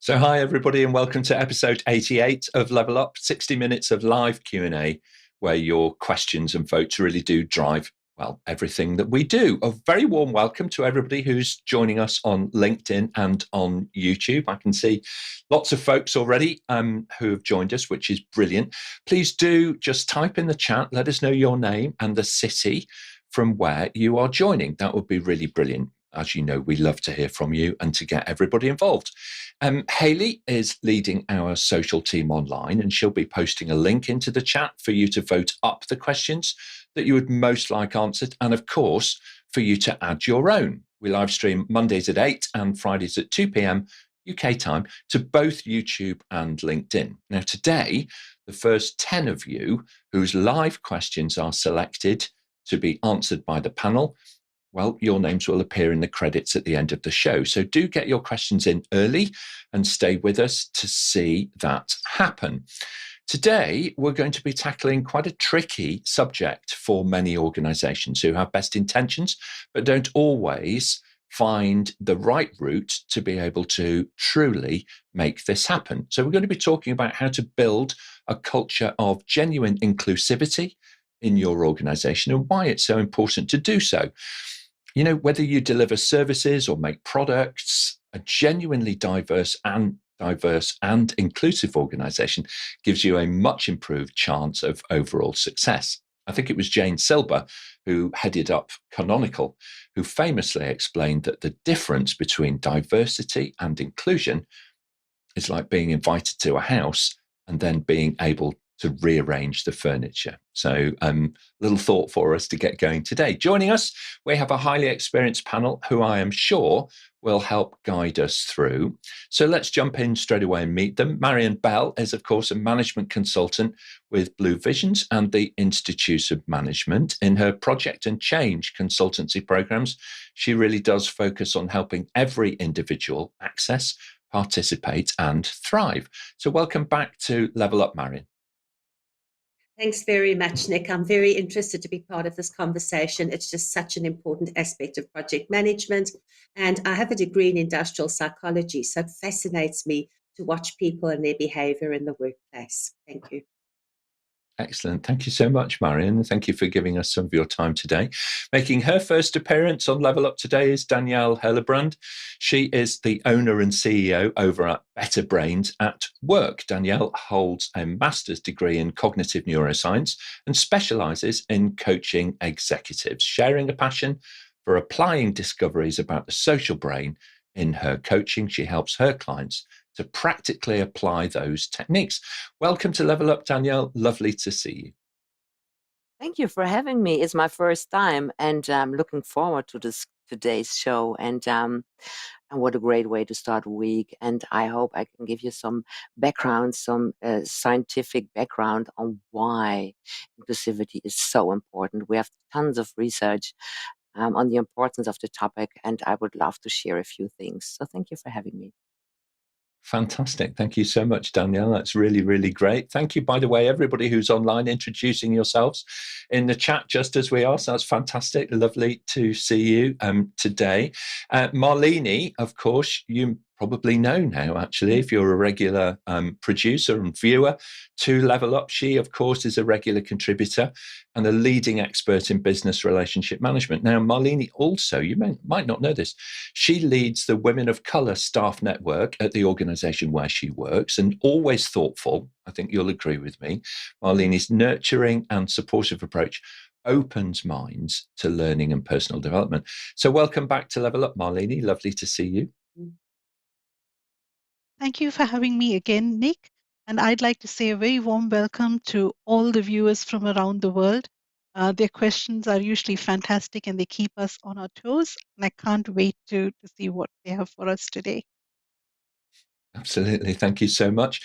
So hi everybody and welcome to episode 88 of Level Up, 60 minutes of live Q&A where your questions and votes really do drive, well, everything that we do. A very warm welcome to everybody who's joining us on LinkedIn and on YouTube. I can see lots of folks already who have joined us, which is brilliant. Please do just type in the chat, let us know your name and the city from where you are joining. That would be really brilliant. As you know, we love to hear from you and to get everybody involved. Hayley is leading our social team online, and she'll be posting a link into the chat for you to vote up the questions that you would most like answered, and of course, for you to add your own. We live stream Mondays at 8 and Fridays at 2 p.m. UK time to both YouTube and LinkedIn. Now, today, the first 10 of you whose live questions are selected to be answered by the panel, well, your names will appear in the credits at the end of the show. So do get your questions in early and stay with us to see that happen. Today, we're going to be tackling quite a tricky subject for many organizations who have best intentions, but don't always find the right route to be able to truly make this happen. So we're going to be talking about how to build a culture of genuine inclusivity in your organization and why it's so important to do so. You know, whether you deliver services or make products, a genuinely diverse and inclusive organization gives you a much improved chance of overall success. I think it was Jane Silber, who headed up Canonical, who famously explained that the difference between diversity and inclusion is like being invited to a house and then being able to rearrange the furniture. So little thought for us to get going today. Joining us, we have a highly experienced panel who I am sure will help guide us through. So let's jump in straight away and meet them. Marion Bell is, of course, a management consultant with BlueVisions and the Institute of Management. In her project and change consultancy programs, she really does focus on helping every individual access, participate, and thrive. So welcome back to Level Up, Marion. Thanks very much, Nick. I'm very interested to be part of this conversation. It's just such an important aspect of project management. And I have a degree in industrial psychology, so it fascinates me to watch people and their behaviour in the workplace. Thank you. Excellent. Thank you so much, Marion. And thank you for giving us some of your time today. Making her first appearance on Level Up today is Daniëlle Hellebrand. She is the owner and CEO over at BetterBrains at work. Daniëlle holds a master's degree in cognitive neuroscience and specialises in coaching executives, sharing a passion for applying discoveries about the social brain in her coaching. She helps her clients to practically apply those techniques. Welcome to Level Up, Daniëlle. Lovely to see you. Thank you for having me. It's my first time, and I'm looking forward to today's show. And what a great way to start a week. And I hope I can give you some background, some scientific background on why inclusivity is so important. We have tons of research on the importance of the topic, and I would love to share a few things. So thank you for having me. Fantastic. Thank you so much, Daniëlle. That's really, really great. Thank you, by the way, everybody who's online, introducing yourselves in the chat just as we are. So that's fantastic. Lovely to see you today. Malini, of course, you probably know now, actually, if you're a regular producer and viewer to Level Up. She, of course, is a regular contributor and a leading expert in business relationship management. Now, Malini also, you might not know this, she leads the Women of Colour staff network at the organisation where she works, and always thoughtful. I think you'll agree with me. Malini's nurturing and supportive approach opens minds to learning and personal development. So welcome back to Level Up, Malini. Lovely to see you. Thank you for having me again, Nick. And I'd like to say a very warm welcome to all the viewers from around the world. Their questions are usually fantastic and they keep us on our toes. And I can't wait to see what they have for us today. Absolutely. Thank you so much.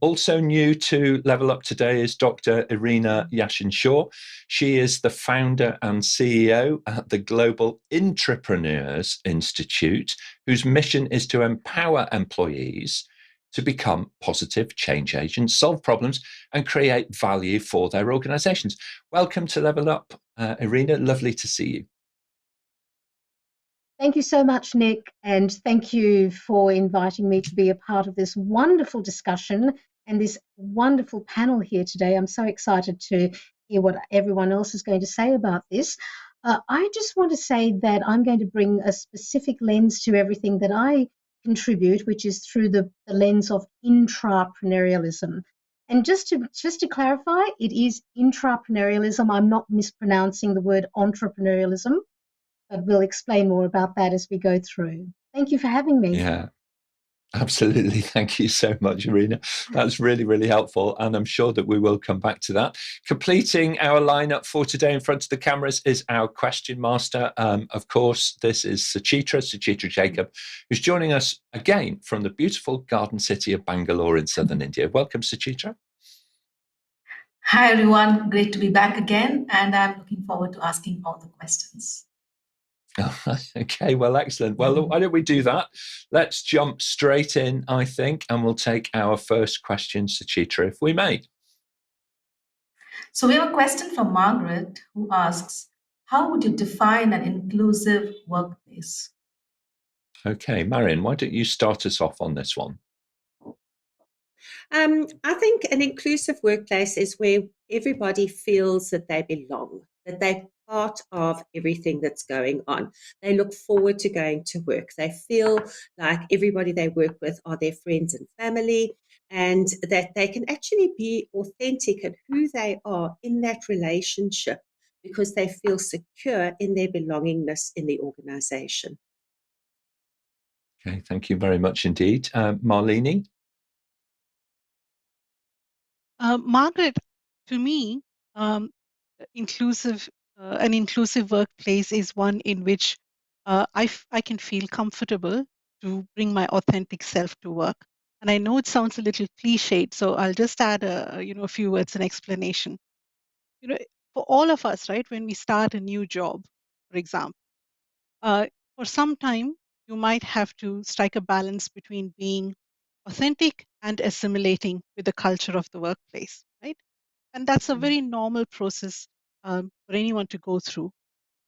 Also new to Level Up today is Dr. Irena Yashin-Shaw. She is the founder and CEO at the Global Intrapreneurs Institute, whose mission is to empower employees to become positive change agents, solve problems, and create value for their organizations. Welcome to Level Up, Irena. Lovely to see you. Thank you so much, Nick, and thank you for inviting me to be a part of this wonderful discussion and this wonderful panel here today. I'm so excited to hear what everyone else is going to say about this. I just want to say that I'm going to bring a specific lens to everything that I contribute, which is through the lens of intrapreneurialism. And just to clarify, it is intrapreneurialism. I'm not mispronouncing the word entrepreneurialism, but we'll explain more about that as we go through. Thank you for having me. Yeah, absolutely. Thank you so much, Irena. That's really, really helpful. And I'm sure that we will come back to that. Completing our lineup for today in front of the cameras is our question master. Of course, this is Suchitra Jacob, who's joining us again from the beautiful garden city of Bangalore in southern India. Welcome, Suchitra. Hi, everyone. Great to be back again. And I'm looking forward to asking all the questions. Okay, well, excellent. Well, why don't we do that? Let's jump straight in, I think, and we'll take our first question, Suchitra, if we may. So we have a question from Margaret, who asks, how would you define an inclusive workplace? Okay, Marion, why don't you start us off on this one? I think an inclusive workplace is where everybody feels that they belong, that they're part of everything that's going on. They look forward to going to work. They feel like everybody they work with are their friends and family, and that they can actually be authentic at who they are in that relationship because they feel secure in their belongingness in the organization. Okay, thank you very much indeed. Malini? Margaret, to me, an inclusive workplace is one in which I can feel comfortable to bring my authentic self to work. And I know it sounds a little cliched, so I'll just add a few words and explanation. For all of us, right, when we start a new job, for example, for some time you might have to strike a balance between being authentic and assimilating with the culture of the workplace, right? And that's a very normal process for anyone to go through.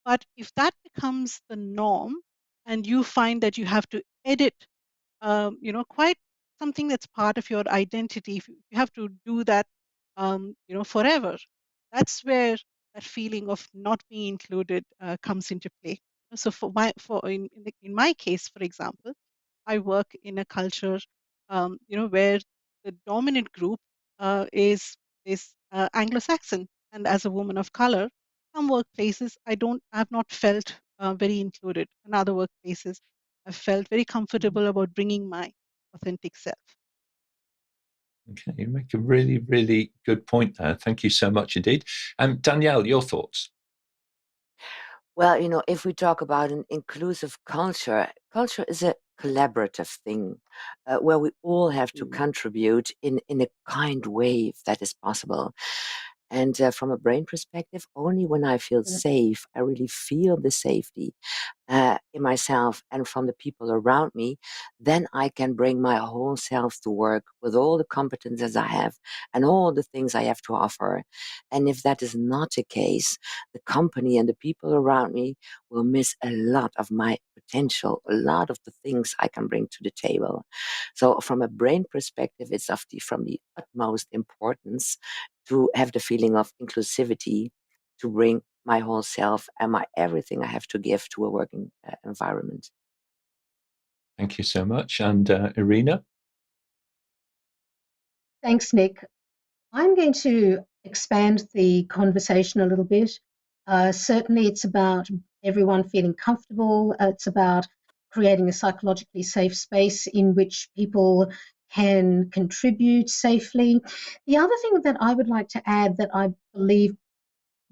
But if that becomes the norm and you find that you have to edit, quite something that's part of your identity, if you have to do that, forever, that's where that feeling of not being included comes into play. So in my case, for example, I work in a culture, where the dominant group is Anglo-Saxon, and as a woman of color, some workplaces I've not felt very included. In other workplaces, I've felt very comfortable about bringing my authentic self. Okay, you make a really, really good point there. Thank you so much indeed. Daniëlle, your thoughts? Well, if we talk about an inclusive culture is a collaborative thing where we all have to contribute in a kind way, if that is possible. And from a brain perspective, only when I feel safe, I really feel the safety in myself and from the people around me, then I can bring my whole self to work with all the competences I have and all the things I have to offer. And if that is not the case, the company and the people around me will miss a lot of my potential, a lot of the things I can bring to the table. So from a brain perspective, it's from the utmost importance to have the feeling of inclusivity, to bring my whole self and my everything I have to give to a working environment. Thank you so much. And Irena? Thanks, Nick. I'm going to expand the conversation a little bit. Certainly, it's about everyone feeling comfortable. It's about creating a psychologically safe space in which people can contribute safely. The other thing that I would like to add that I believe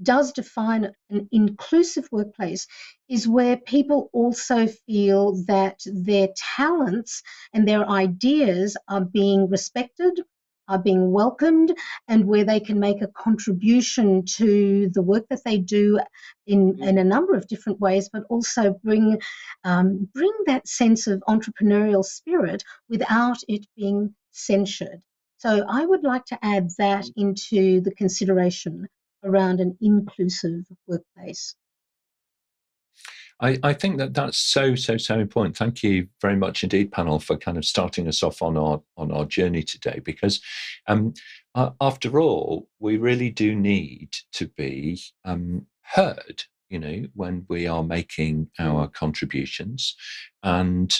does define an inclusive workplace is where people also feel that their talents and their ideas are being respected, are being welcomed, and where they can make a contribution to the work that they do in a number of different ways, but also bring that sense of entrepreneurial spirit without it being censured. So I would like to add that into the consideration around an inclusive workplace. I think that's so important. Thank you very much indeed, panel, for kind of starting us off on our journey today, because after all, we really do need to be heard, when we are making our contributions. And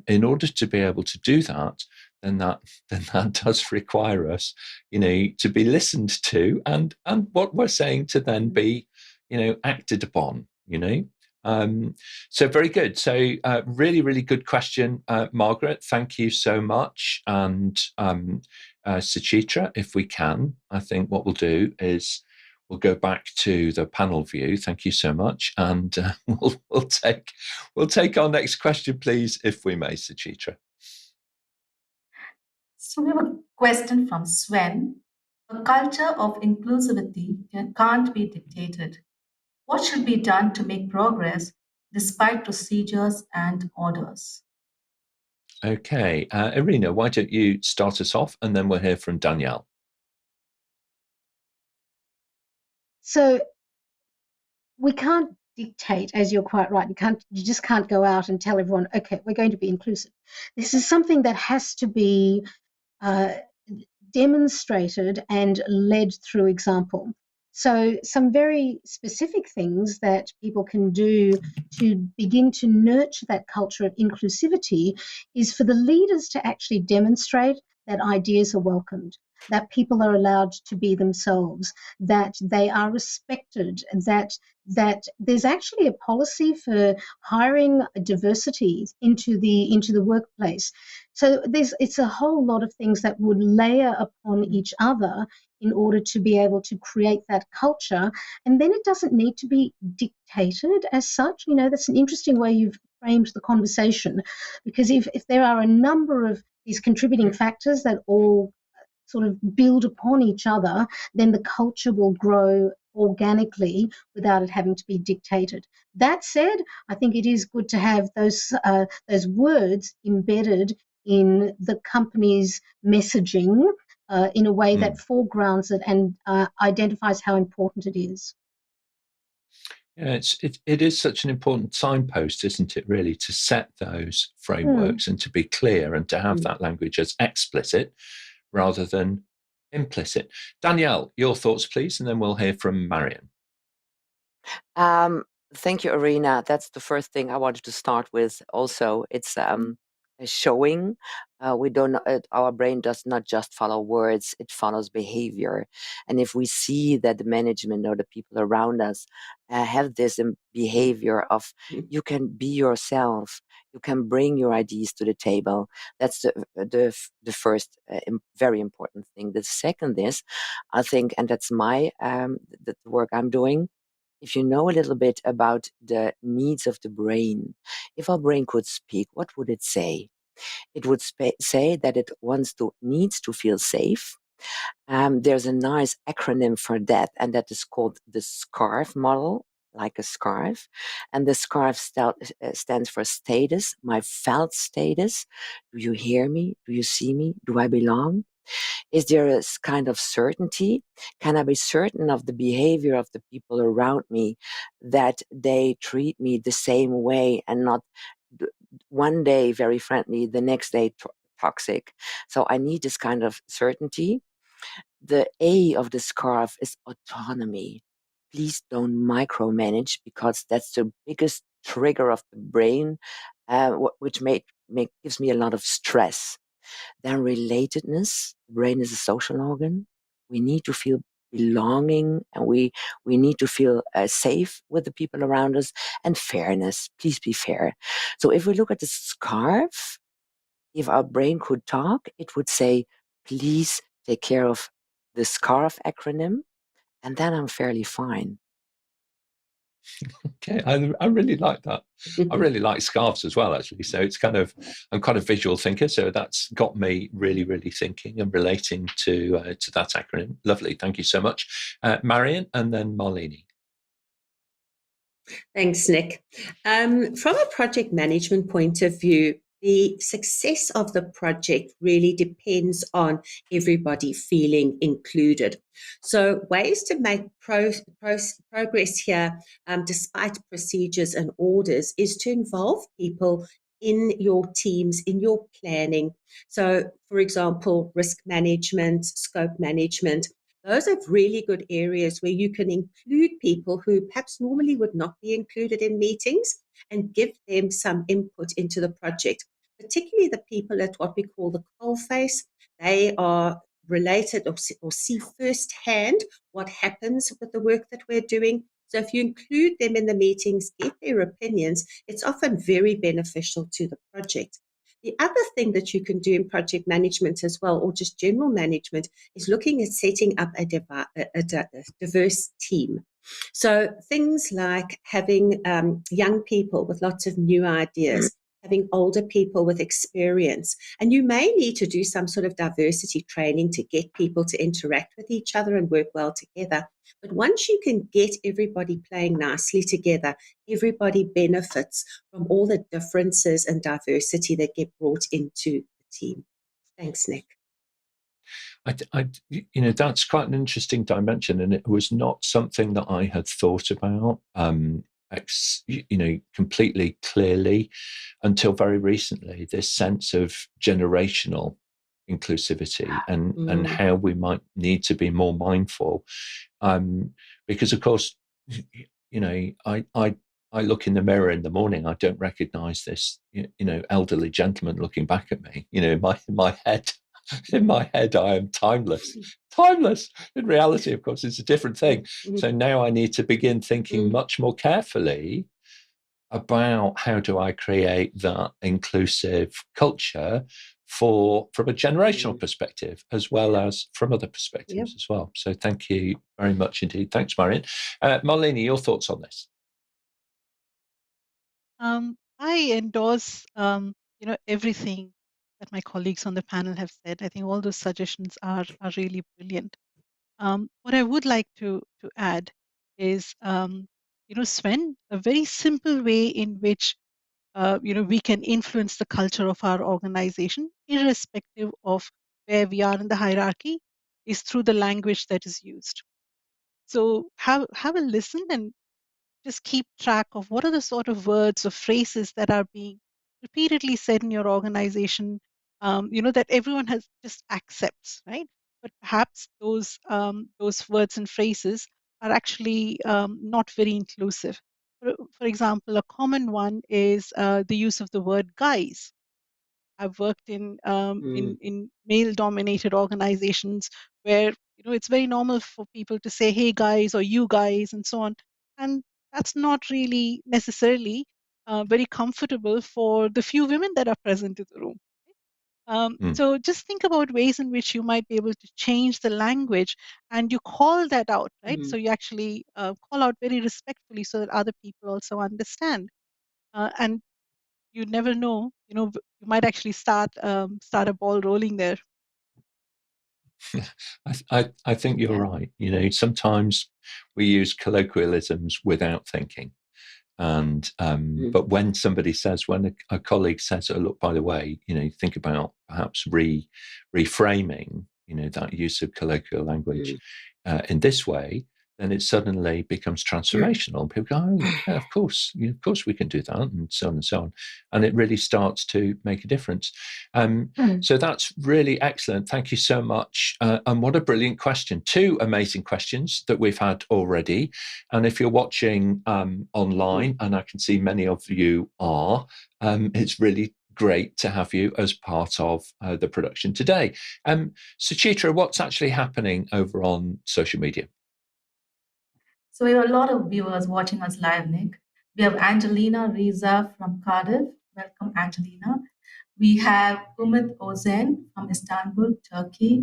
in order to be able to do that, then that does require us, to be listened to, and what we're saying to then be, acted upon, so very good. So really, really good question, Margaret. Thank you so much. And Suchitra, if we can, I think what we'll do is we'll go back to the panel view. Thank you so much. And we'll take our next question, please, if we may, Suchitra. So we have a question from Sven. A culture of inclusivity can't be dictated. What should be done to make progress despite procedures and orders? Okay, Irena, why don't you start us off, and then we'll hear from Daniëlle. So we can't dictate, as you're quite right. You just can't go out and tell everyone, okay, we're going to be inclusive. This is something that has to be demonstrated and led through example. So some very specific things that people can do to begin to nurture that culture of inclusivity is for the leaders to actually demonstrate that ideas are welcomed, that people are allowed to be themselves, that they are respected, that there's actually a policy for hiring diversity into the workplace. So it's a whole lot of things that would layer upon each other in order to be able to create that culture. And then it doesn't need to be dictated as such. That's an interesting way you've framed the conversation, because if there are a number of these contributing factors that all sort of build upon each other, then the culture will grow organically without it having to be dictated. That said, I think it is good to have those words embedded in the company's messaging in a way that foregrounds it and identifies how important it is. Yeah, it is such an important signpost, isn't it, really, to set those frameworks and to be clear and to have that language as explicit rather than implicit. Daniëlle, your thoughts, please, and then we'll hear from Marion. Thank you, Irena. That's the first thing I wanted to start with. Also, it's showing. We don't. Our brain does not just follow words; it follows behavior. And if we see that the management or the people around us have this behavior of, you can be yourself, you can bring your ideas to the table. That's the first very important thing. The second is, I think, and that's my the work I'm doing. If you know a little bit about the needs of the brain, if our brain could speak, what would it say? It would say that it needs to feel safe. There's a nice acronym for that, and that is called the SCARF model, like a scarf. And the SCARF stands for status, my felt status. Do you hear me? Do you see me? Do I belong? Is there a kind of certainty? Can I be certain of the behavior of the people around me, that they treat me the same way and not one day very friendly, the next day toxic? So I need this kind of certainty. The A of the scarf is autonomy. Please don't micromanage, because that's the biggest trigger of the brain, which gives me a lot of stress. Then relatedness. The brain is a social organ. We need to feel belonging, and we need to feel safe with the people around us. And fairness. Please be fair. So if we look at the scarf, if our brain could talk, it would say, please take care of the SCARF acronym, and then I'm fairly fine. Okay, I really like that. I really like scarves as well, actually. So I'm quite a visual thinker, so that's got me really, really thinking and relating to that acronym. Lovely, thank you so much, Marion, and then Malini. Thanks, Nick. From a project management point of view, the success of the project really depends on everybody feeling included. So ways to make progress here, despite procedures and orders, is to involve people in your teams, in your planning. So, for example, risk management, scope management, those are really good areas where you can include people who perhaps normally would not be included in meetings and give them some input into the project, particularly the people at what we call the coalface. They are related or see firsthand what happens with the work that we're doing. So if you include them in the meetings, get their opinions, it's often very beneficial to the project. The other thing that you can do in project management as well, or just general management, is looking at setting up a diverse team. So things like having young people with lots of new ideas, having older people with experience. And you may need to do some sort of diversity training to get people to interact with each other and work well together. But once you can get everybody playing nicely together, everybody benefits from all the differences and diversity that get brought into the team. Thanks, Nick. That's quite an interesting dimension, and it was not something that I had thought about, completely clearly until very recently. This sense of generational inclusivity and how we might need to be more mindful, because of course, I look in the mirror in the morning. I don't recognise this, elderly gentleman looking back at me. In my head. In my head, I am timeless. Timeless. In reality, of course, it's a different thing. So now I need to begin thinking much more carefully about how do I create that inclusive culture from a generational perspective, as well as from other perspectives as well. So thank you very much indeed. Thanks, Marion. Malini, your thoughts on this? I endorse, everything that my colleagues on the panel have said. I think all those suggestions are really brilliant. What I would like to add is, Sven, a very simple way in which we can influence the culture of our organization, irrespective of where we are in the hierarchy, is through the language that is used. So have a listen and just keep track of what are the sort of words or phrases that are being repeatedly said in your organization, that everyone has just accepts, right? But perhaps those words and phrases are actually not very inclusive. For example, a common one is the use of the word guys. I've worked in male-dominated organizations where it's very normal for people to say "Hey guys" or "You guys" and so on, and that's not really necessarily very comfortable for the few women that are present in the room. So just think about ways in which you might be able to change the language, and you call that out, right? So you actually call out very respectfully so that other people also understand. And you never know, you might actually start a ball rolling there. I think you're right. Sometimes we use colloquialisms without thinking. And but when somebody says, when a colleague says, "Oh, look, by the way, think about perhaps reframing, that use of colloquial language in this way," then it suddenly becomes transformational. And people go, "Oh, yeah, of course we can do that," and so on and so on. And it really starts to make a difference. So that's really excellent. Thank you so much. And what a brilliant question. 2 amazing questions that we've had already. And if you're watching online, and I can see many of you are, it's really great to have you as part of the production today. Suchitra, what's actually happening over on social media? So we have a lot of viewers watching us live, Nick. We have Angelina Riza from Cardiff. Welcome, Angelina. We have Umit Ozen from Istanbul, Turkey.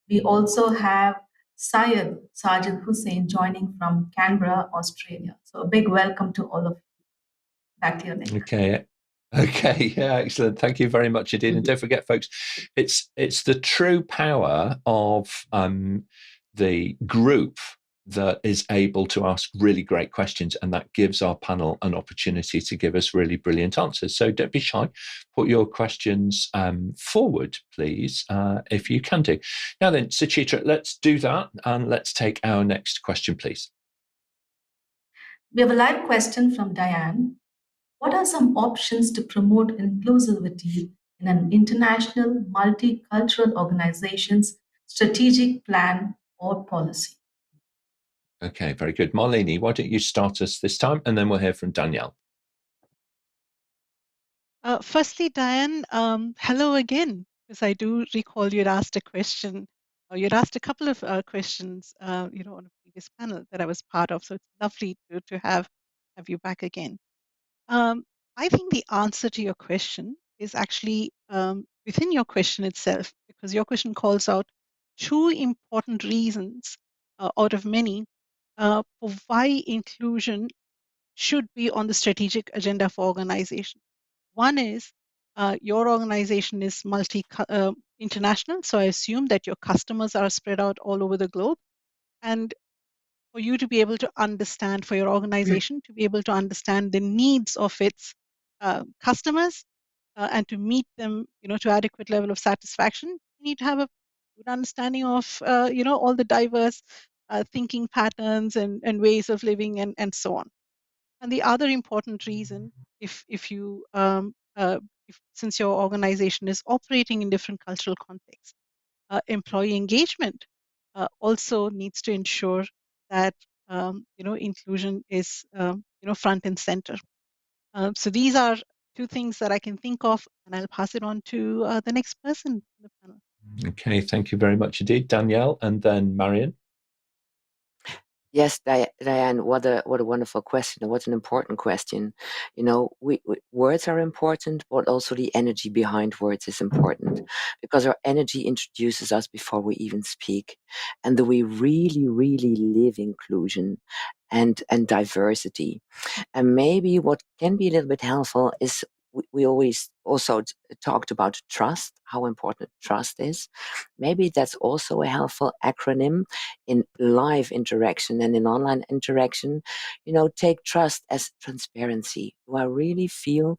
We also have Syed Sajid Hussain joining from Canberra, Australia. So a big welcome to all of you. Back to you, Nick. Okay, yeah, excellent. Thank you very much indeed. And don't forget, folks, it's the true power of the group that is able to ask really great questions, and that gives our panel an opportunity to give us really brilliant answers. So don't be shy. Put your questions forward, please, if you can do. Now then, Suchitra, let's do that, and let's take our next question, please. We have a live question from Diane. What are some options to promote inclusivity in an international multicultural organization's strategic plan or policy? Okay, very good. Malini, why don't you start us this time, and then we'll hear from Daniëlle. Firstly, Diane, hello again, because I do recall you'd asked a question, or you'd asked a couple of questions, on a previous panel that I was part of. So it's lovely to have you back again. I think the answer to your question is actually within your question itself, because your question calls out two important reasons out of many for why inclusion should be on the strategic agenda for organization. One is your organization is international, so I assume that your customers are spread out all over the globe. And for you to be able to understand, for your organization to be able to understand the needs of its customers and to meet them, to adequate level of satisfaction, you need to have a good understanding of, all the diverse thinking patterns and ways of living and so on. And the other important reason, if you since your organization is operating in different cultural contexts, employee engagement also needs to ensure that inclusion is front and center. So these are two things that I can think of, and I'll pass it on to the next person in the panel. Okay, thank you very much indeed, Daniëlle, and then Marion. Yes, Diane, what a wonderful question. What an important question. Words are important, but also the energy behind words is important, because our energy introduces us before we even speak. And do we really, really live inclusion and diversity? And maybe what can be a little bit helpful is we always also talked about trust, how important trust is. Maybe that's also a helpful acronym in live interaction and in online interaction. Take trust as transparency. Do I really feel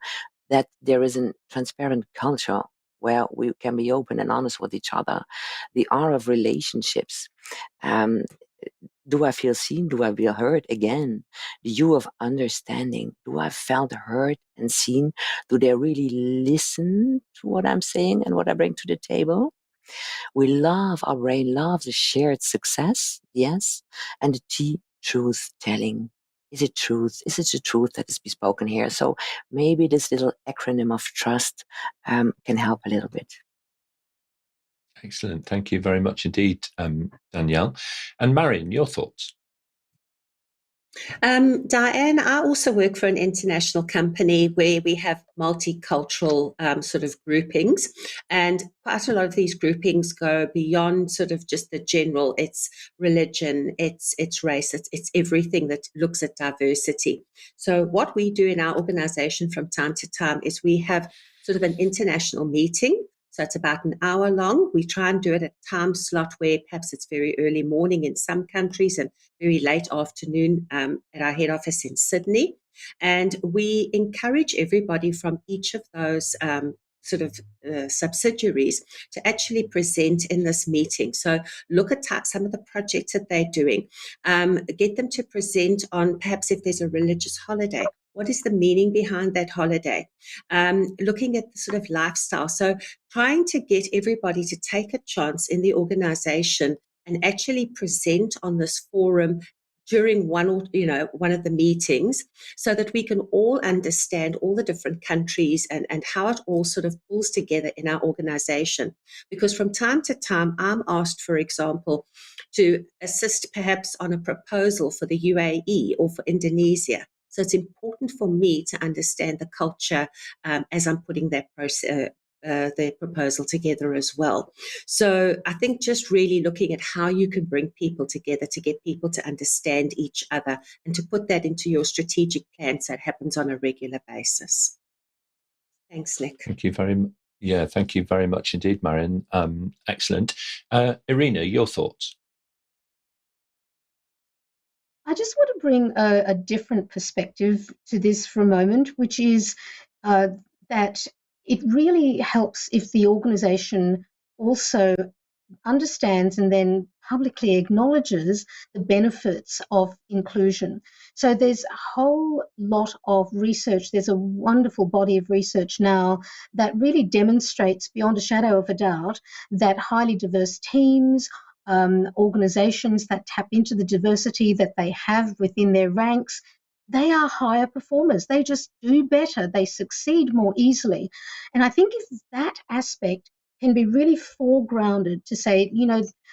that there is a transparent culture where we can be open and honest with each other? The R of relationships. Do I feel seen? Do I feel heard? Again, the U of understanding. Do I felt heard and seen? Do they really listen to what I'm saying and what I bring to the table? Our brain loves a shared success, yes. And the T, truth telling. Is it truth? Is it the truth that is bespoken here? So maybe this little acronym of trust can help a little bit. Excellent. Thank you very much indeed, Daniëlle. And Marion, your thoughts? Diane, I also work for an international company where we have multicultural sort of groupings, and quite a lot of these groupings go beyond sort of just the general. It's religion, it's race, it's everything that looks at diversity. So what we do in our organization from time to time is we have sort of an international meeting. So it's about an hour long. We try and do it at a time slot where perhaps it's very early morning in some countries and very late afternoon at our head office in Sydney. And we encourage everybody from each of those subsidiaries to actually present in this meeting. So look at some of the projects that they're doing. Get them to present on perhaps if there's a religious holiday. What is the meaning behind that holiday? Looking at the sort of lifestyle. So trying to get everybody to take a chance in the organization and actually present on this forum during one of the meetings, so that we can all understand all the different countries and how it all sort of pulls together in our organization. Because from time to time, I'm asked, for example, to assist perhaps on a proposal for the UAE or for Indonesia. So it's important for me to understand the culture as I'm putting that the proposal together as well. So I think just really looking at how you can bring people together to get people to understand each other and to put that into your strategic plan so it happens on a regular basis. Thanks, Nick. Thank you very much. Yeah, thank you very much indeed, Marion. Excellent. Irena, your thoughts? I just want to bring a different perspective to this for a moment, which is that it really helps if the organization also understands and then publicly acknowledges the benefits of inclusion. So there's a whole lot of research. There's a wonderful body of research now that really demonstrates beyond a shadow of a doubt that highly diverse teams, organizations that tap into the diversity that they have within their ranks, they are higher performers. They just do better. They succeed more easily. And I think if that aspect can be really foregrounded to say,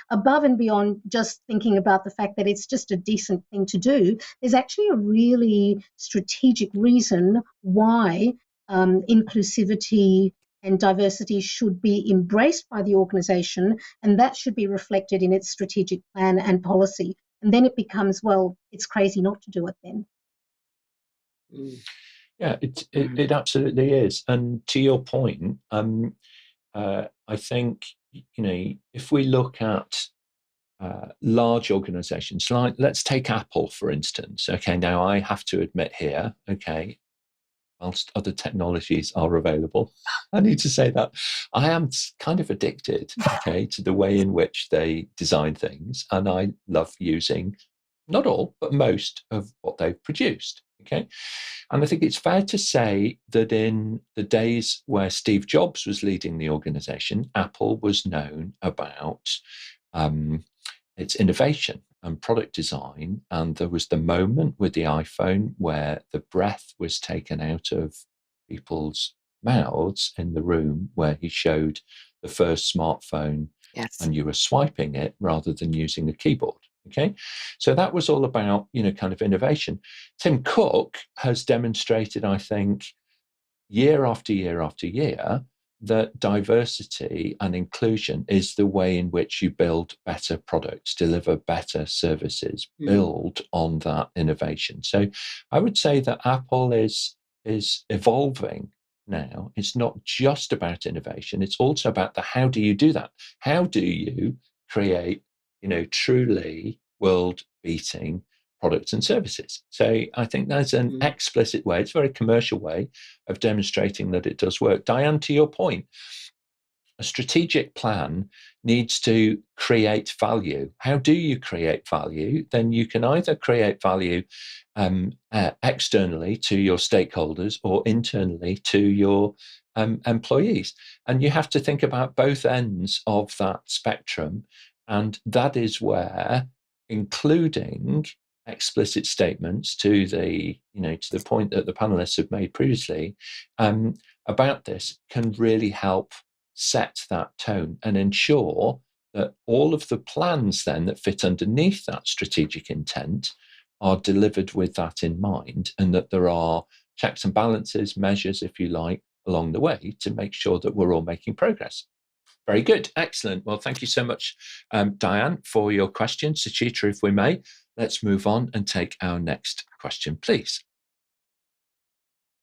above and beyond just thinking about the fact that it's just a decent thing to do, there's actually a really strategic reason why inclusivity and diversity should be embraced by the organization, and that should be reflected in its strategic plan and policy. And then it becomes, well, it's crazy not to do it then. Yeah, it absolutely is. And to your point, I think, if we look at large organizations, like let's take Apple, for instance. Okay, now I have to admit here, okay, whilst other technologies are available, I need to say that I am kind of addicted, okay, to the way in which they design things. And I love using, not all, but most of what they've produced. Okay. And I think it's fair to say that in the days where Steve Jobs was leading the organization, Apple was known about its innovation and product design. And there was the moment with the iPhone where the breath was taken out of people's mouths in the room, where he showed the first smartphone. Yes. And you were swiping it rather than using a keyboard. Okay, so that was all about, kind of innovation. Tim Cook has demonstrated, I think, year after year after year, that diversity and inclusion is the way in which you build better products, deliver better services, build on that innovation. So I would say that Apple is evolving now. It's not just about innovation. It's also about the how do you do that? How do you create truly world-beating products and services? So I think that's an explicit way, it's a very commercial way of demonstrating that it does work. Diane, to your point, a strategic plan needs to create value. How do you create value? Then you can either create value externally to your stakeholders or internally to your employees. And you have to think about both ends of that spectrum. And that is where including explicit statements to the point that the panelists have made previously about this can really help set that tone and ensure that all of the plans then that fit underneath that strategic intent are delivered with that in mind, and that there are checks and balances, measures, if you like, along the way to make sure that we're all making progress. Very good. Excellent. Well, thank you so much, Diane, for your question. Suchitra, if we may, let's move on and take our next question, please.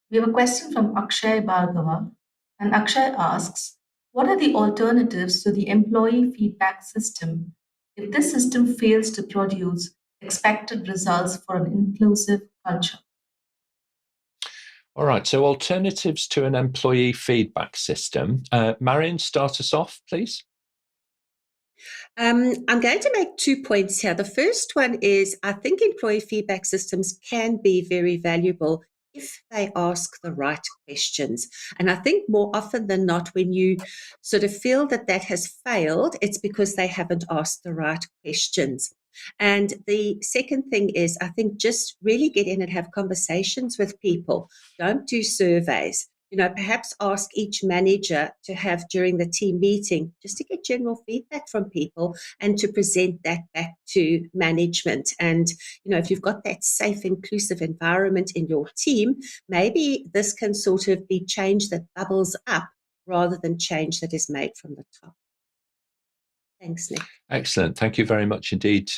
We have a question from Akshay Bhargava, and Akshay asks, what are the alternatives to the employee feedback system if this system fails to produce expected results for an inclusive culture? All right, so alternatives to an employee feedback system. Marion, start us off, please. I'm going to make 2 points here. The first one is I think employee feedback systems can be very valuable if they ask the right questions. And I think more often than not, when you sort of feel that has failed, it's because they haven't asked the right questions. And the second thing is, I think just really get in and have conversations with people. Don't do surveys. Perhaps ask each manager to have during the team meeting just to get general feedback from people and to present that back to management. And, if you've got that safe, inclusive environment in your team, maybe this can sort of be change that bubbles up rather than change that is made from the top. Thanks, Nick. Excellent. Thank you very much indeed,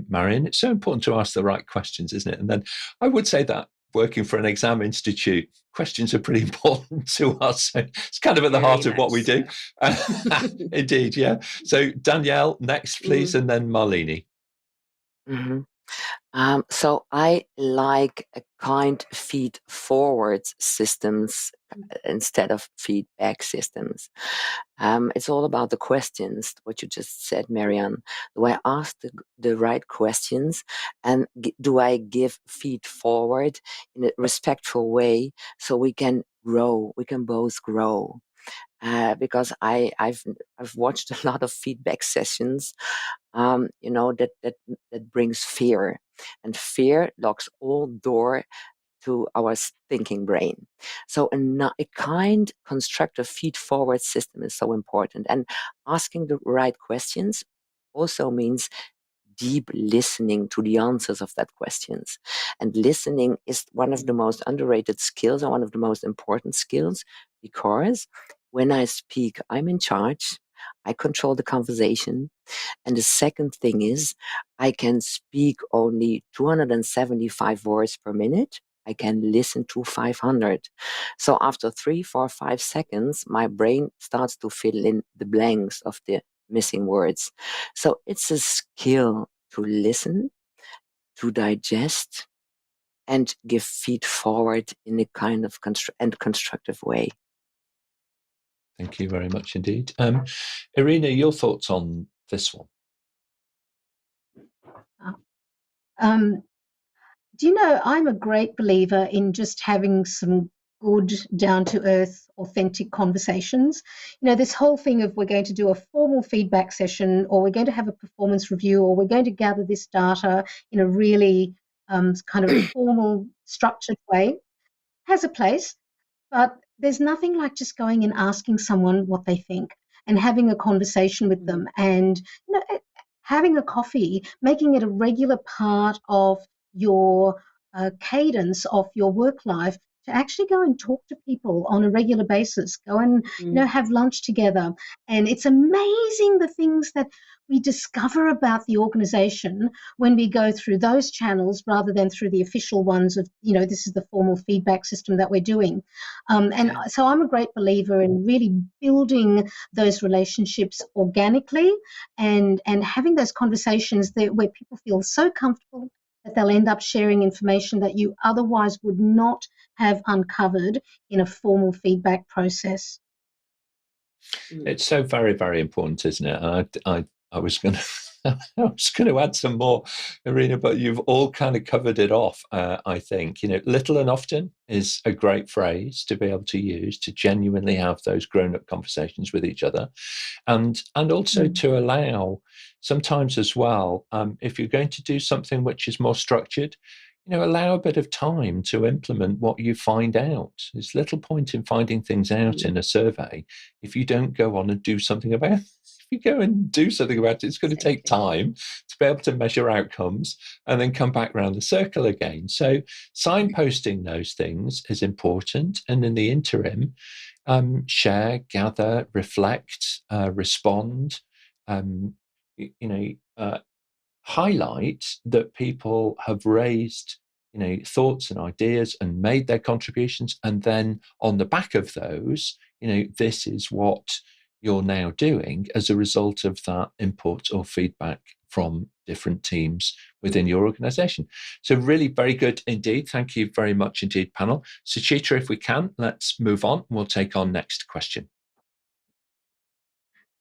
Marion. It's so important to ask the right questions, isn't it? And then I would say that working for an exam institute, questions are pretty important to us. So it's kind of at the heart of what we do. Indeed, yeah. So Daniëlle, next, please, and then Malini. So I like a kind feed forward systems instead of feedback systems. It's all about the questions, what you just said, Marion. Do I ask the right questions, and do I give feed forward in a respectful way so we can grow, we can both grow? Because I've watched a lot of feedback sessions, that brings fear, and fear locks all door to our thinking brain. So a kind constructive feed forward system is so important, and asking the right questions also means deep listening to the answers of that questions. And listening is one of the most underrated skills and one of the most important skills, because when I speak, I'm in charge. I control the conversation. And the second thing is, I can speak only 275 words per minute. I can listen to 500. So after 3, 4, 5 seconds, my brain starts to fill in the blanks of the missing words. So it's a skill to listen, to digest, and give feed forward in a kind of constructive way. Thank you very much indeed. Irena, your thoughts on this one? Do you know, I'm a great believer in just having some good, down-to-earth, authentic conversations. You know, this whole thing of we're going to do a formal feedback session, or we're going to have a performance review, or we're going to gather this data in a really kind of formal, structured way, has a place. But there's nothing like just going and asking someone what they think and having a conversation with them, and having a coffee, making it a regular part of your cadence of your work life, to actually go and talk to people on a regular basis, go and have lunch together. And it's amazing the things that we discover about the organization when we go through those channels rather than through the official ones of, this is the formal feedback system that we're doing. So I'm a great believer in really building those relationships organically, and having those conversations where people feel so comfortable that they'll end up sharing information that you otherwise would not have uncovered in a formal feedback process. It's so very, very important, isn't it? I was going to I was going to add some more, Irena, but you've all kind of covered it off. I think, little and often is a great phrase to be able to use to genuinely have those grown-up conversations with each other, and also to allow sometimes as well, if you're going to do something which is more structured, allow a bit of time to implement what you find out. There's little point in finding things out in a survey if you don't go on and do something about it. If you go and do something about it, it's going to take time to be able to measure outcomes and then come back around the circle again. So signposting those things is important. And in the interim, share, gather, reflect, respond, highlight that people have raised thoughts and ideas and made their contributions, and then on the back of those, this is what you're now doing as a result of that input or feedback from different teams within your organization. So really very good indeed. Thank you very much indeed, panel. Suchitra, if we can, let's move on. We'll take our next question.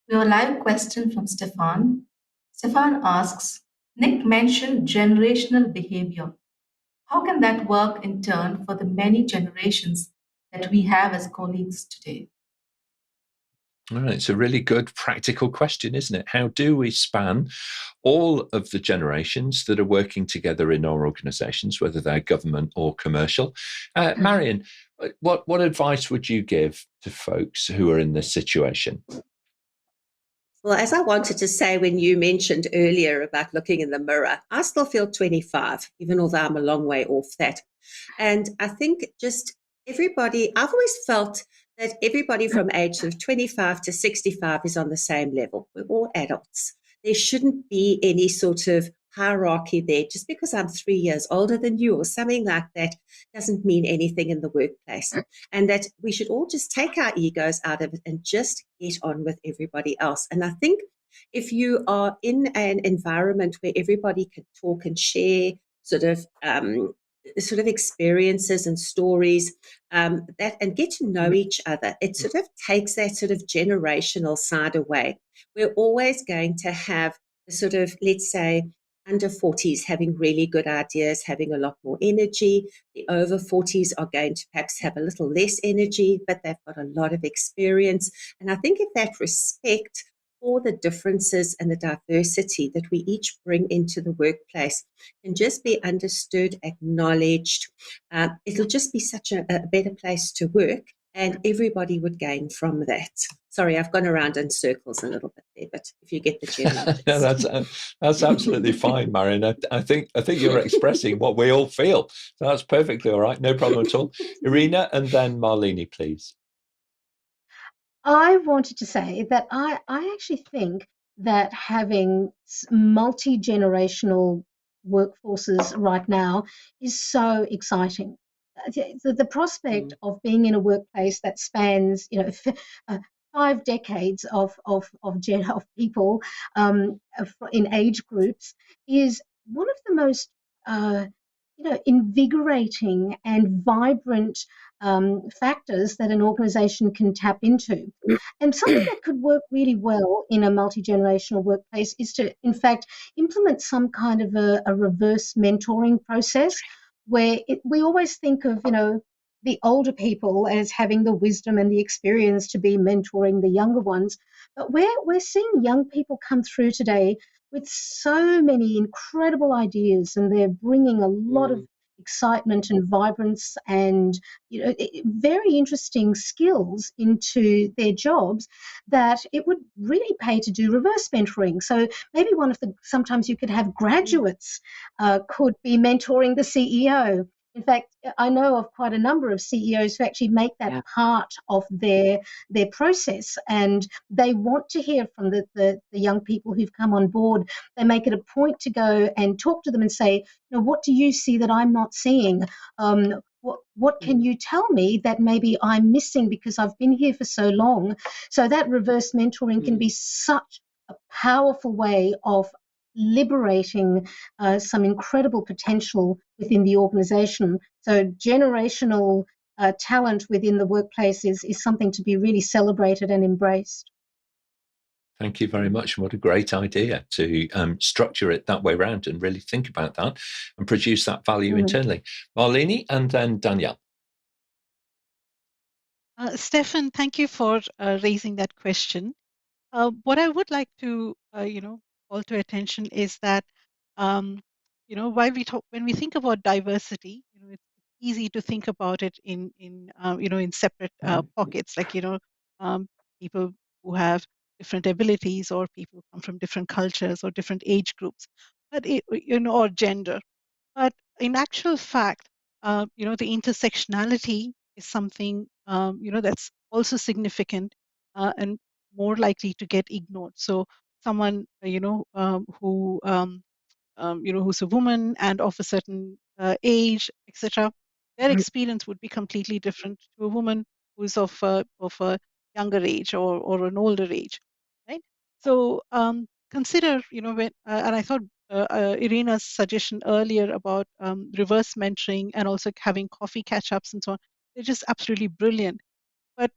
We have a live question from Stefan. Stefan asks, Nick mentioned generational behavior. How can that work in turn for the many generations that we have as colleagues today? All right, it's a really good practical question, isn't it? How do we span all of the generations that are working together in our organizations, whether they're government or commercial? Marion, what advice would you give to folks who are in this situation? Well, as I wanted to say when you mentioned earlier about looking in the mirror, I still feel 25, even although I'm a long way off that. And I think just everybody, I've always felt that everybody from age of 25 to 65 is on the same level. We're all adults. There shouldn't be any sort of hierarchy there. Just because I'm 3 years older than you or something like that doesn't mean anything in the workplace. And that we should all just take our egos out of it and just get on with everybody else. And I think if you are in an environment where everybody can talk and share sort of experiences and stories, that, and get to know each other. It sort of takes that sort of generational side away. We're always going to have the sort of, let's say, under 40s having really good ideas, having a lot more energy. The over 40s are going to perhaps have a little less energy, but they've got a lot of experience. And I think if that respect for the differences and the diversity that we each bring into the workplace can just be understood, acknowledged, it'll just be such a better place to work, and everybody would gain from that. Sorry, I've gone around in circles a little bit there, but if you get the general gist. No, that's absolutely fine, Marion. I think you're expressing what we all feel. So that's perfectly all right. No problem at all. Irena and then Malini, please. I wanted to say that I actually think that having multi-generational workforces right now is so exciting. The prospect of being in a workplace that spans, 5 decades of people in age groups is one of the most invigorating and vibrant factors that an organization can tap into. And something that could work really well in a multi-generational workplace is to, in fact, implement some kind of a reverse mentoring process where we always think of, the older people as having the wisdom and the experience to be mentoring the younger ones. But we're seeing young people come through today with so many incredible ideas, and they're bringing a lot of excitement and vibrance and very interesting skills into their jobs that it would really pay to do reverse mentoring. So maybe sometimes you could have graduates could be mentoring the CEO. In fact, I know of quite a number of CEOs who actually make that part of their process, and they want to hear from the young people who've come on board. They make it a point to go and talk to them and say, what do you see that I'm not seeing? What can you tell me that maybe I'm missing because I've been here for so long? So that reverse mentoring can be such a powerful way of liberating some incredible potential within the organization. So generational talent within the workplace is something to be really celebrated and embraced. Thank you very much. What a great idea to structure it that way around and really think about that and produce that value internally. Malini and then Daniëlle. Stefan, thank you for raising that question. What I would like to, call to attention is that, when we think about diversity, it's easy to think about it in separate pockets, like people who have different abilities, or people come from different cultures or different age groups, but or gender. But in actual fact, the intersectionality is something that's also significant and more likely to get ignored. So someone who's a woman and of a certain age, etc., their experience would be completely different to a woman who's of a younger age or an older age, right? So consider, when and I thought Irena's suggestion earlier about reverse mentoring and also having coffee catch-ups and so on, they're just absolutely brilliant. But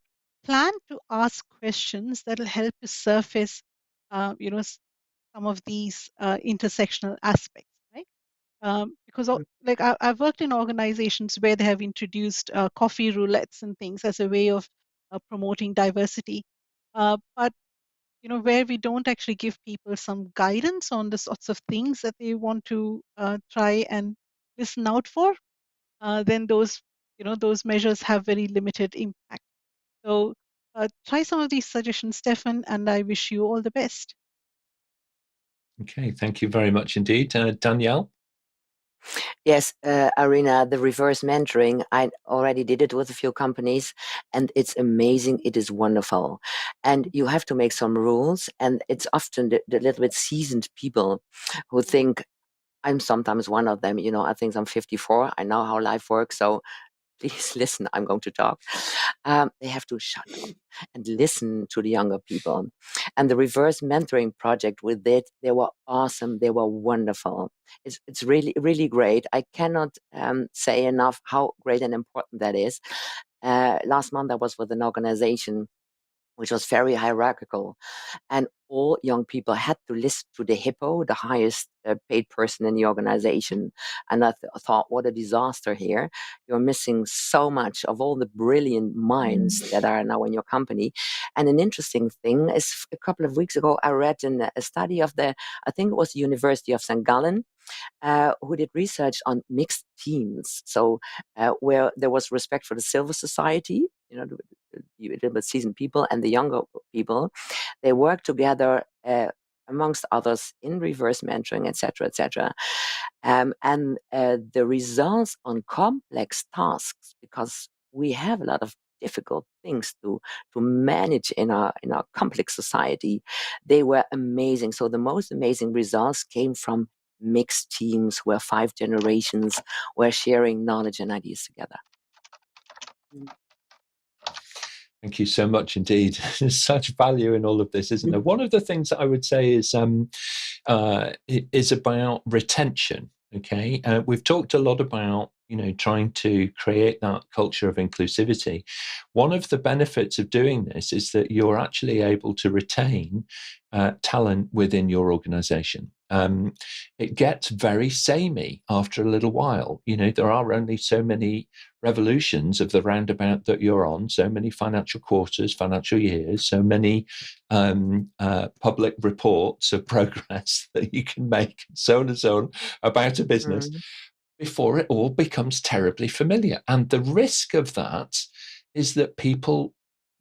plan to ask questions that'll help to surface, some of these intersectional aspects, right? Because I've worked in organizations where they have introduced coffee roulettes and things as a way of promoting diversity, but where we don't actually give people some guidance on the sorts of things that they want to try and listen out for, then those measures have very limited impact. So try some of these suggestions, Stefan, and I wish you all the best. Okay, thank you very much indeed. Daniëlle? Yes, Irena, the reverse mentoring, I already did it with a few companies, and it's amazing. It is wonderful. And you have to make some rules, and it's often the little bit seasoned people who think, I'm sometimes one of them, I think I'm 54, I know how life works, so please listen, I'm going to talk. They have to shut up and listen to the younger people. And the reverse mentoring project with it, they were awesome. They were wonderful. It's really, really great. I cannot say enough how great and important that is. Last month, I was with an organization which was very hierarchical. And all young people had to listen to the hippo, the highest paid person in the organization. And I thought, what a disaster here. You're missing so much of all the brilliant minds that are now in your company. And an interesting thing is a couple of weeks ago, I read a study of I think it was the University of St. Gallen, who did research on mixed teams. So where there was respect for the Silver Society, the little bit seasoned people and the younger people, they work together amongst others in reverse mentoring, etc., etc. And the results on complex tasks, because we have a lot of difficult things to manage in our complex society, they were amazing. So the most amazing results came from mixed teams where 5 generations were sharing knowledge and ideas together. Thank you so much indeed. There's such value in all of this, isn't there? One of the things that I would say is about retention. Okay, we've talked a lot about trying to create that culture of inclusivity. One of the benefits of doing this is that you're actually able to retain talent within your organization. It gets very samey after a little while. There are only so many revolutions of the roundabout that you're on, so many financial quarters, financial years, so many public reports of progress that you can make, so on and so on, about a business before it all becomes terribly familiar. And the risk of that is that people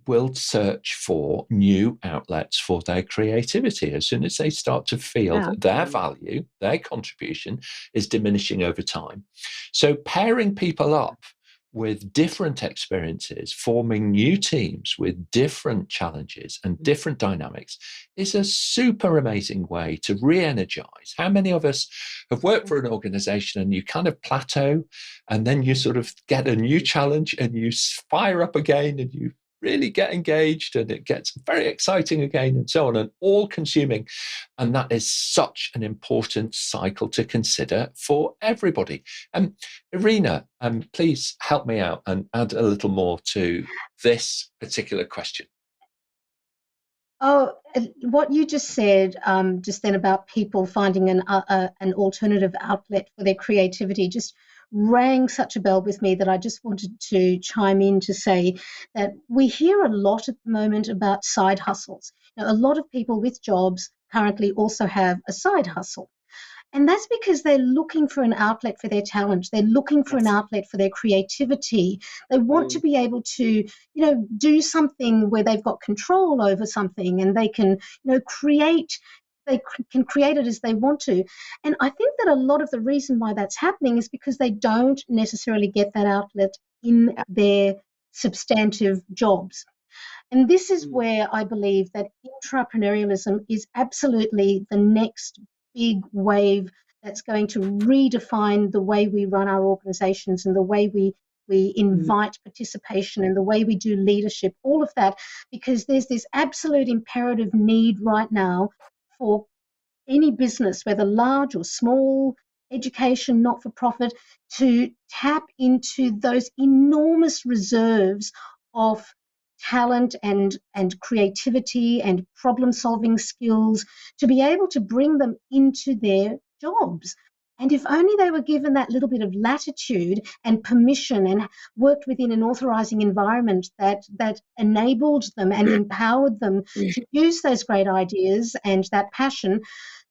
will search for new outlets for their creativity as soon as they start to feel that their value, their contribution is diminishing over time. So pairing people up with different experiences, forming new teams with different challenges and different dynamics is a super amazing way to re-energize. How many of us have worked for an organization and you kind of plateau and then you sort of get a new challenge and you fire up again and you really get engaged and it gets very exciting again and so on, and all consuming. And that is such an important cycle to consider for everybody. Irena, please help me out and add a little more to this particular question. Oh, what you just said just then about people finding an alternative outlet for their creativity just rang such a bell with me that I just wanted to chime in to say that we hear a lot at the moment about side hustles. A lot of people with jobs currently also have a side hustle. And that's because they're looking for an outlet for their talent. They're looking for an outlet for their creativity. They want to be able to, do something where they've got control over something and they can, create. They can create it as they want to. And I think that a lot of the reason why that's happening is because they don't necessarily get that outlet in their substantive jobs. And this is where I believe that intrapreneurialism is absolutely the next big wave that's going to redefine the way we run our organizations and the way we invite participation and the way we do leadership, all of that, because there's this absolute imperative need right now for any business, whether large or small, education, not-for-profit, to tap into those enormous reserves of talent and creativity and problem-solving skills, to be able to bring them into their jobs. And if only they were given that little bit of latitude and permission and worked within an authorizing environment that enabled them and empowered them to use those great ideas and that passion,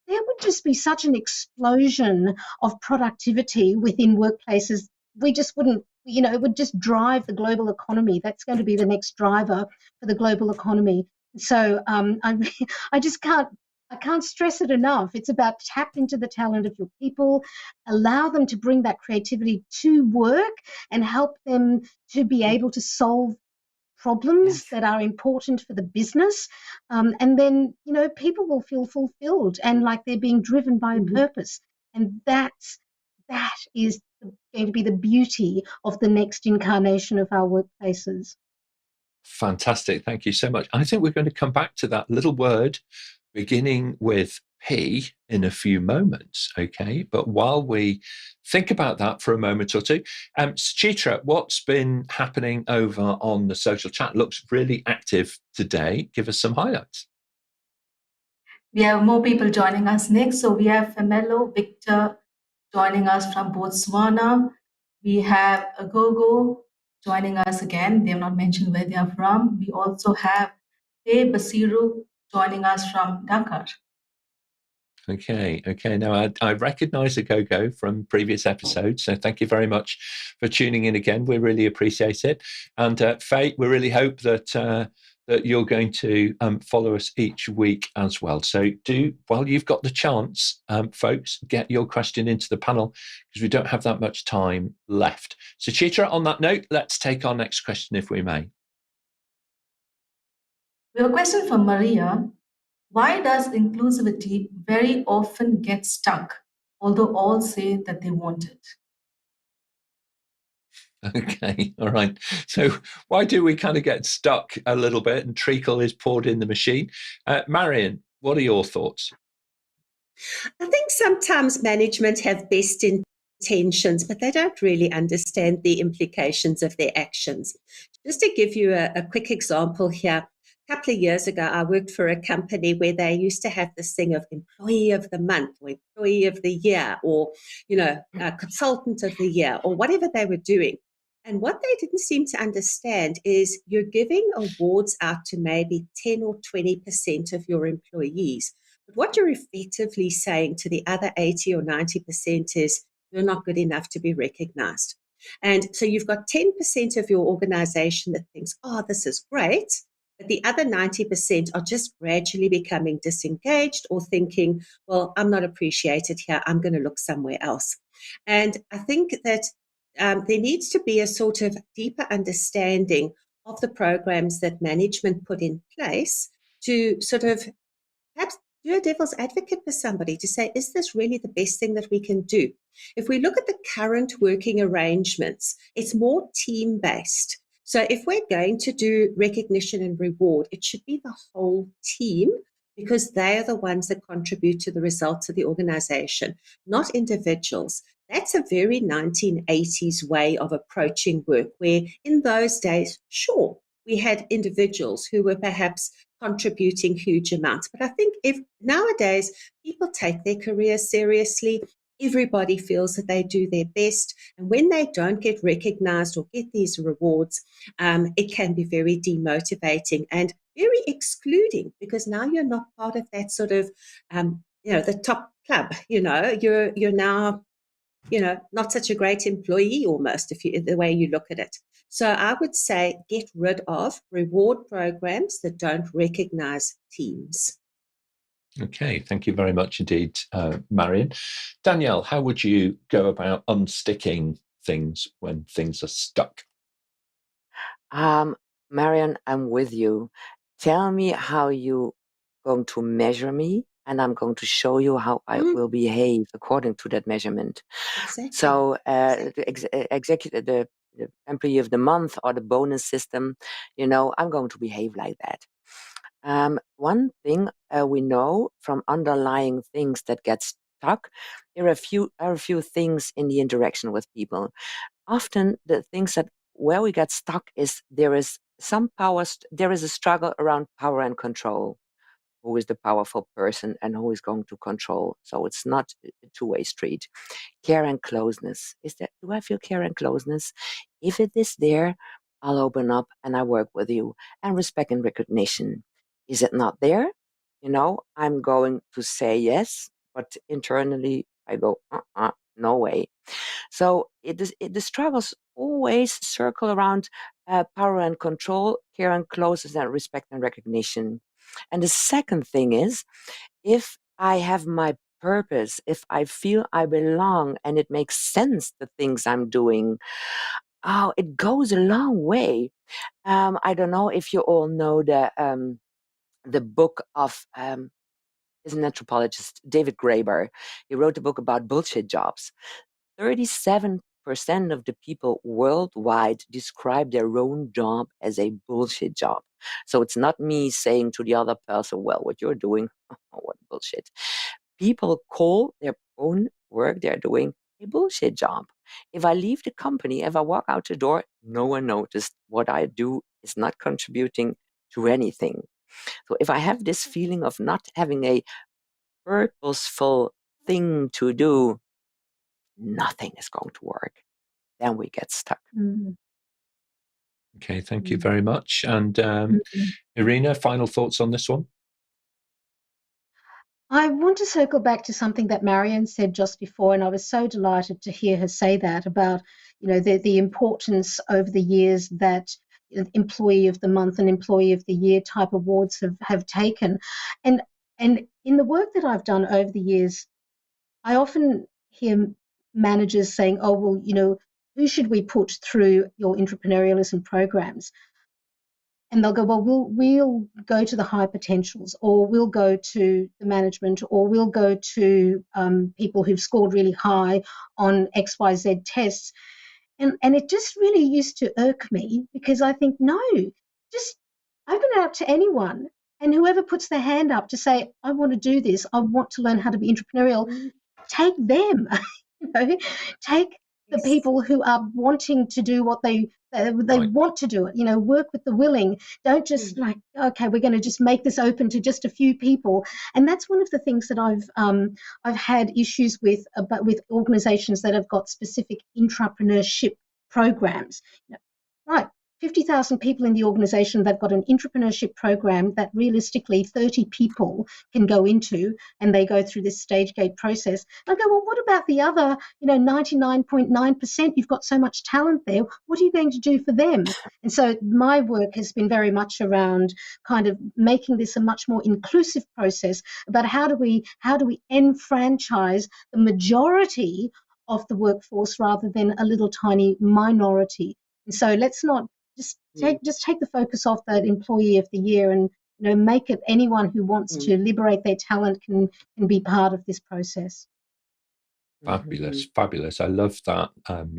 there would just be such an explosion of productivity within workplaces. We just wouldn't, it would just drive the global economy. That's going to be the next driver for the global economy. So I can't stress it enough. It's about tap into the talent of your people, allow them to bring that creativity to work and help them to be able to solve problems that are important for the business. And then, people will feel fulfilled and like they're being driven by a purpose. And that is going to be the beauty of the next incarnation of our workplaces. Fantastic. Thank you so much. I think we're going to come back to that little word beginning with P in a few moments, okay? But while we think about that for a moment or two, Suchitra, what's been happening over on the social chat? Looks really active today. Give us some highlights. We have more people joining us next. So we have Femelo Victor joining us from Botswana. We have Agogo joining us again. They have not mentioned where they are from. We also have Te Basiru joining us from Dakar. Okay. Now, I recognise Agogo from previous episodes, so thank you very much for tuning in again. We really appreciate it. And Faye, we really hope that that you're going to follow us each week as well. So do, while you've got the chance, folks, get your question into the panel because we don't have that much time left. So Suchitra, on that note, let's take our next question if we may. We have a question from Maria. Why does inclusivity very often get stuck, although all say that they want it? Okay, all right. So why do we kind of get stuck a little bit and treacle is poured in the machine? Marion, what are your thoughts? I think sometimes management have best intentions, but they don't really understand the implications of their actions. Just to give you a quick example here, a couple of years ago, I worked for a company where they used to have this thing of employee of the month or employee of the year or, consultant of the year or whatever they were doing. And what they didn't seem to understand is you're giving awards out to maybe 10 or 20% of your employees. But what you're effectively saying to the other 80 or 90% is you're not good enough to be recognized. And so you've got 10% of your organization that thinks, oh, this is great. But the other 90% are just gradually becoming disengaged or thinking, well, I'm not appreciated here. I'm going to look somewhere else. And I think that there needs to be a sort of deeper understanding of the programs that management put in place to sort of perhaps do a devil's advocate for somebody to say, is this really the best thing that we can do? If we look at the current working arrangements, it's more team-based. So if we're going to do recognition and reward, it should be the whole team because they are the ones that contribute to the results of the organization, not individuals. That's a very 1980s way of approaching work, where in those days, sure, we had individuals who were perhaps contributing huge amounts. But I think if nowadays people take their career seriously, everybody feels that they do their best. And when they don't get recognized or get these rewards, it can be very demotivating and very excluding because now you're not part of that sort of, the top club. You're now, not such a great employee almost, the way you look at it. So I would say get rid of reward programs that don't recognize teams. Okay, thank you very much indeed, Marion. Daniëlle, how would you go about unsticking things when things are stuck? Marion, I'm with you. Tell me how you going to measure me, and I'm going to show you how I will behave according to that measurement. Exactly. So the employee of the month or the bonus system, I'm going to behave like that. One thing we know from underlying things that get stuck, there are a few things in the interaction with people. Often the things that where we get stuck is there is a struggle around power and control. Who is the powerful person and who is going to control? So it's not a two-way street. Care and closeness. Do I feel care and closeness? If it is there, I'll open up and I work with you. And respect and recognition. Is it not there? I'm going to say yes, but internally I go, no way. So the struggles always circle around power and control, care and closeness, and respect and recognition. And the second thing is, if I have my purpose, if I feel I belong and it makes sense, the things I'm doing, it goes a long way. I don't know if you all know the book of is an anthropologist, David Graeber. He wrote a book about bullshit jobs. 37% 80% of the people worldwide describe their own job as a bullshit job. So it's not me saying to the other person, well, what you're doing, what bullshit. People call their own work they're doing a bullshit job. If I leave the company, if I walk out the door, no one noticed what I do is not contributing to anything. So if I have this feeling of not having a purposeful thing to do, nothing is going to work. Then we get stuck. Okay, thank you very much. And Irena, final thoughts on this one? I want to circle back to something that Marion said just before, and I was so delighted to hear her say that about, the importance over the years that Employee of the Month and Employee of the Year type awards have taken. And in the work that I've done over the years, I often hear managers saying, oh, well, who should we put through your entrepreneurialism programs? And they'll go, well, we'll go to the high potentials, or we'll go to the management, or we'll go to people who've scored really high on XYZ tests. And it just really used to irk me, because I think, no, just open it up to anyone. And whoever puts their hand up to say, I want to do this, I want to learn how to be entrepreneurial, take them. Take the people who are wanting to do what they want to do it, work with the willing. Don't just like, okay, we're going to just make this open to just a few people. And that's one of the things that I've had issues with, but with organizations that have got specific intrapreneurship programs. Right, 50,000 people in the organization, they've got an entrepreneurship program that realistically 30 people can go into, and they go through this stage gate process. I go, well, what about the other, 99.9%? You've got so much talent there. What are you going to do for them? And so my work has been very much around kind of making this a much more inclusive process about how do we enfranchise the majority of the workforce rather than a little tiny minority. And so let's not just take the focus off that Employee of the Year, and make it anyone who wants to liberate their talent can be part of this process. Fabulous. I love that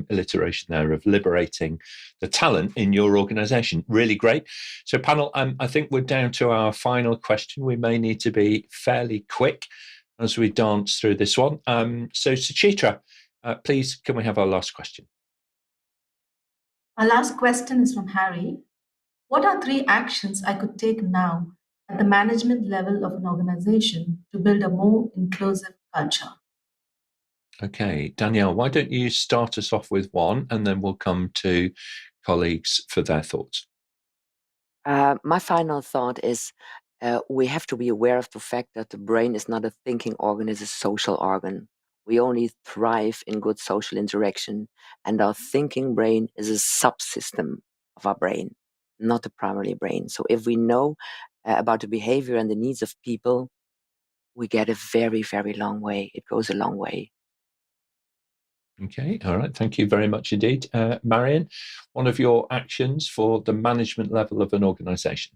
alliteration there of liberating the talent in your organization. Really great. So panel, I think we're down to our final question. We may need to be fairly quick as we dance through this one. So Suchitra, please, can we have our last question? Our last question is from Harry. What are 3 actions I could take now at the management level of an organization to build a more inclusive culture? Okay, Daniëlle, why don't you start us off with one, and then we'll come to colleagues for their thoughts. My final thought is we have to be aware of the fact that the brain is not a thinking organ, it's a social organ. We only thrive in good social interaction, and our thinking brain is a subsystem of our brain, not the primary brain. So if we know about the behavior and the needs of people, we get a very, very long way. It goes a long way. Okay, all right. Thank you very much indeed. Marion, one of your actions for the management level of an organization.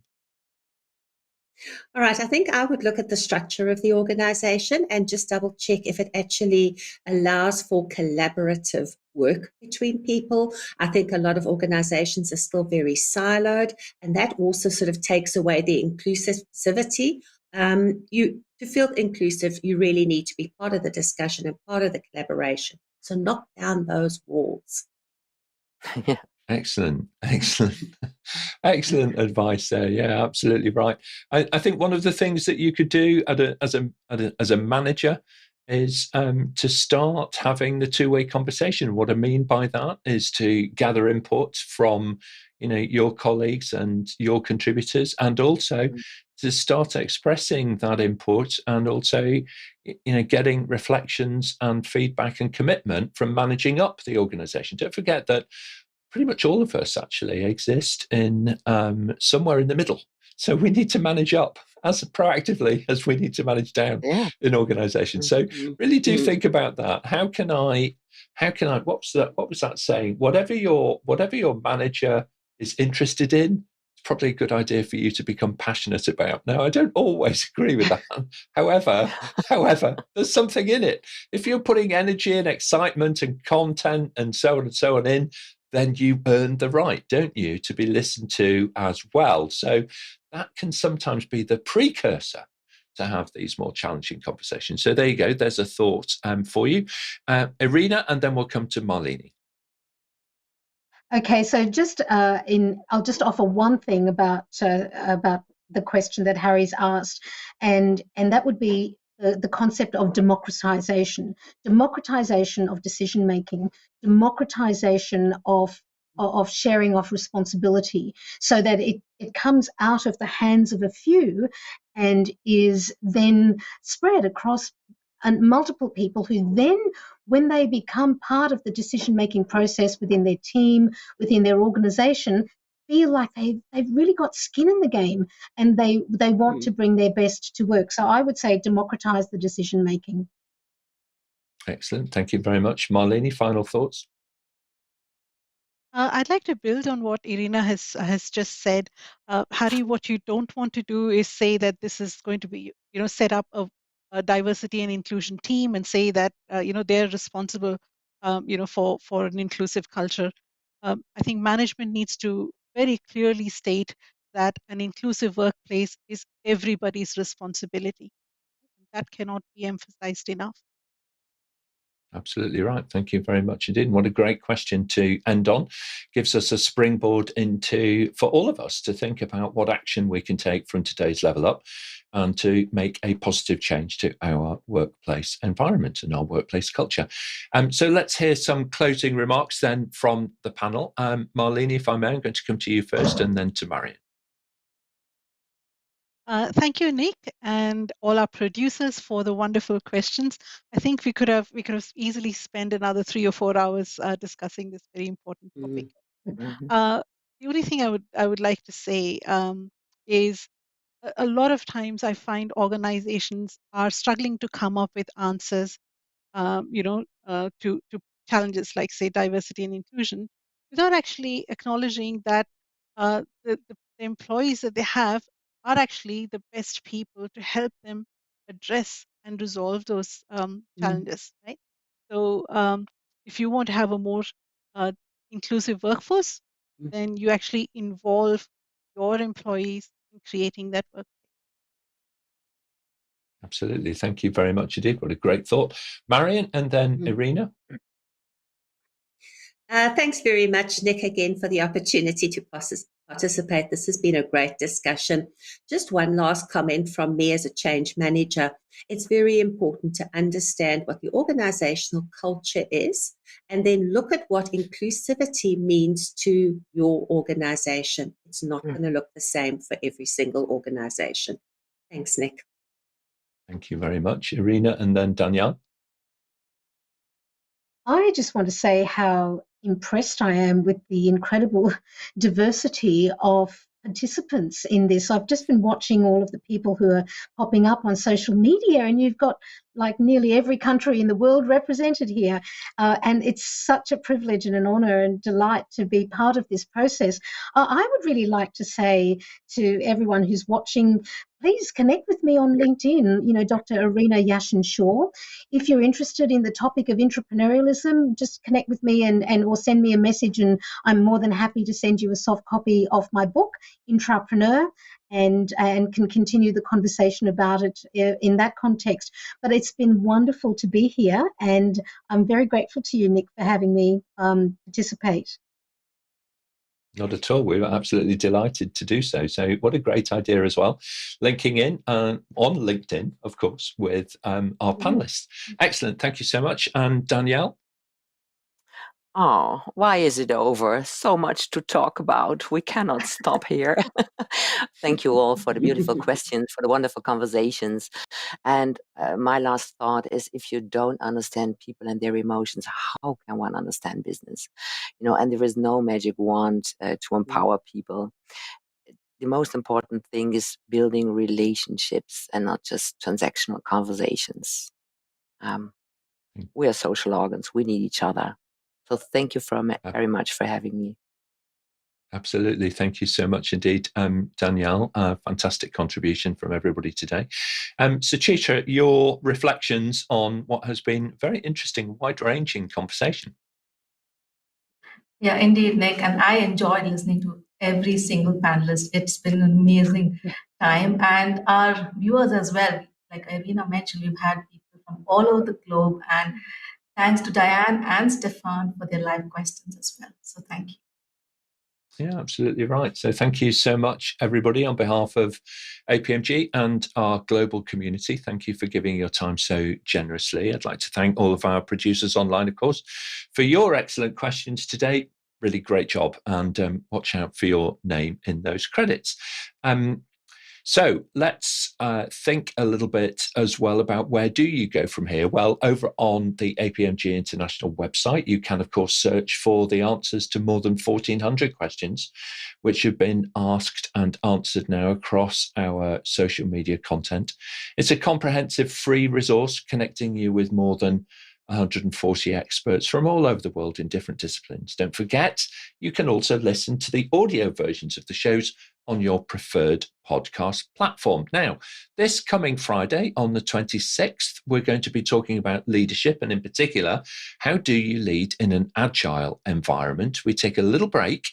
All right, I think I would look at the structure of the organization and just double check if it actually allows for collaborative work between people. I think a lot of organizations are still very siloed, and that also sort of takes away the inclusivity. To feel inclusive, you really need to be part of the discussion and part of the collaboration. So knock down those walls. Yeah. Excellent advice there. Yeah, absolutely right. I think one of the things that you could do as a manager is to start having the two-way conversation. What I mean by that is to gather input from your colleagues and your contributors, and also to start expressing that input, and also getting reflections and feedback and commitment from managing up the organization. Don't forget that pretty much all of us actually exist in somewhere in the middle. So we need to manage up as proactively as we need to manage down in organizations. So really do think about that. How can I, what was that saying? Whatever your manager is interested in, probably a good idea for you to become passionate about. Now, I don't always agree with that. However, there's something in it. If you're putting energy and excitement and content and so on in, then you earn the right, don't you, to be listened to as well. So that can sometimes be the precursor to have these more challenging conversations. So there you go. There's a thought for you. Irena, and then we'll come to Malini. Okay, so I'll just offer one thing about the question that Harry's asked, and that would be the concept of democratization of decision making, democratization of sharing of responsibility, so that it comes out of the hands of a few and is then spread across multiple people who then, when they become part of the decision-making process within their team, within their organization, feel like they've really got skin in the game and they want to bring their best to work. So I would say democratize the decision-making. Excellent. Thank you very much. Malini, final thoughts? I'd like to build on what Irena has just said. Harry, what you don't want to do is say that this is going to be, set up a diversity and inclusion team and say that, they're responsible, for an inclusive culture. I think management needs to very clearly state that an inclusive workplace is everybody's responsibility. That cannot be emphasized enough. Absolutely right. Thank you very much indeed. What a great question to end on. Gives us a springboard for all of us to think about what action we can take from today's Level Up and to make a positive change to our workplace environment and our workplace culture. So let's hear some closing remarks then from the panel. Malini, if I may, I'm going to come to you first and then to Marion. Thank you, Nick, and all our producers for the wonderful questions. I think we could have easily spent another 3 or 4 hours discussing this very important topic. Mhm. The only thing I would like to say is a lot of times I find organizations are struggling to come up with answers, to challenges like, say, diversity and inclusion, without actually acknowledging that the employees that they have are actually the best people to help them address and resolve those challenges, right? So if you want to have a more inclusive workforce, then you actually involve your employees in creating that work. Absolutely. Thank you very much indeed. What a great thought. Marion and then Irena. Thanks very much, Nick, again for the opportunity to participate. This has been a great discussion. Just one last comment from me as a change manager. It's very important to understand what the organizational culture is and then look at what inclusivity means to your organization. It's not going to look the same for every single organization. Thanks, Nick. Thank you very much, Irena, and then Daniëlle. I just want to say how impressed I am with the incredible diversity of participants in this. I've just been watching all of the people who are popping up on social media, and you've got like nearly every country in the world represented here. And it's such a privilege and an honor and delight to be part of this process. I would really like to say to everyone who's watching, please connect with me on LinkedIn, Dr. Irena Yashin-Shaw. If you're interested in the topic of intrapreneurialism, just connect with me and or send me a message, and I'm more than happy to send you a soft copy of my book, Intrapreneur, and can continue the conversation about it in that context. But it's been wonderful to be here, and I'm very grateful to you, Nick, for having me participate. Not at all. We were absolutely delighted to do so. So what a great idea as well. Linking in on LinkedIn, of course, with our panelists. Excellent. Thank you so much. And Daniëlle? Oh, why is it over? So much to talk about. We cannot stop here. Thank you all for the beautiful questions, for the wonderful conversations. And my last thought is, if you don't understand people and their emotions, how can one understand business? And there is no magic wand to empower people. The most important thing is building relationships and not just transactional conversations. We are social organs. We need each other. So thank you very much for having me. Absolutely. Thank you so much indeed, Daniëlle. Fantastic contribution from everybody today. Suchitra, your reflections on what has been very interesting, wide-ranging conversation. Yeah, indeed, Nick. And I enjoyed listening to every single panelist. It's been an amazing time. And our viewers as well, like Irena mentioned, we've had people from all over the globe. And thanks to Diane and Stefan for their live questions as well. So thank you. Yeah, absolutely right. So thank you so much, everybody, on behalf of APMG and our global community. Thank you for giving your time so generously. I'd like to thank all of our producers online, of course, for your excellent questions today. Really great job. And watch out for your name in those credits. So let's think a little bit as well about where do you go from here? Well, over on the APMG International website, you can, of course, search for the answers to more than 1,400 questions, which have been asked and answered now across our social media content. It's a comprehensive free resource connecting you with more than 140 experts from all over the world in different disciplines. Don't forget, you can also listen to the audio versions of the shows on your preferred podcast platform. Now, this coming Friday on the 26th, we're going to be talking about leadership, and in particular, how do you lead in an agile environment? We take a little break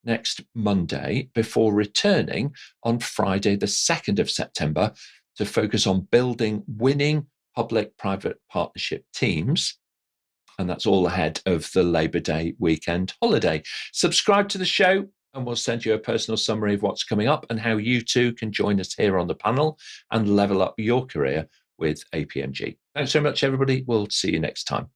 next Monday before returning on Friday, the 2nd of September, to focus on building winning public-private partnership teams. And that's all ahead of the Labor Day weekend holiday. Subscribe to the show and we'll send you a personal summary of what's coming up and how you too can join us here on the panel and level up your career with APMG. Thanks so much, everybody. We'll see you next time.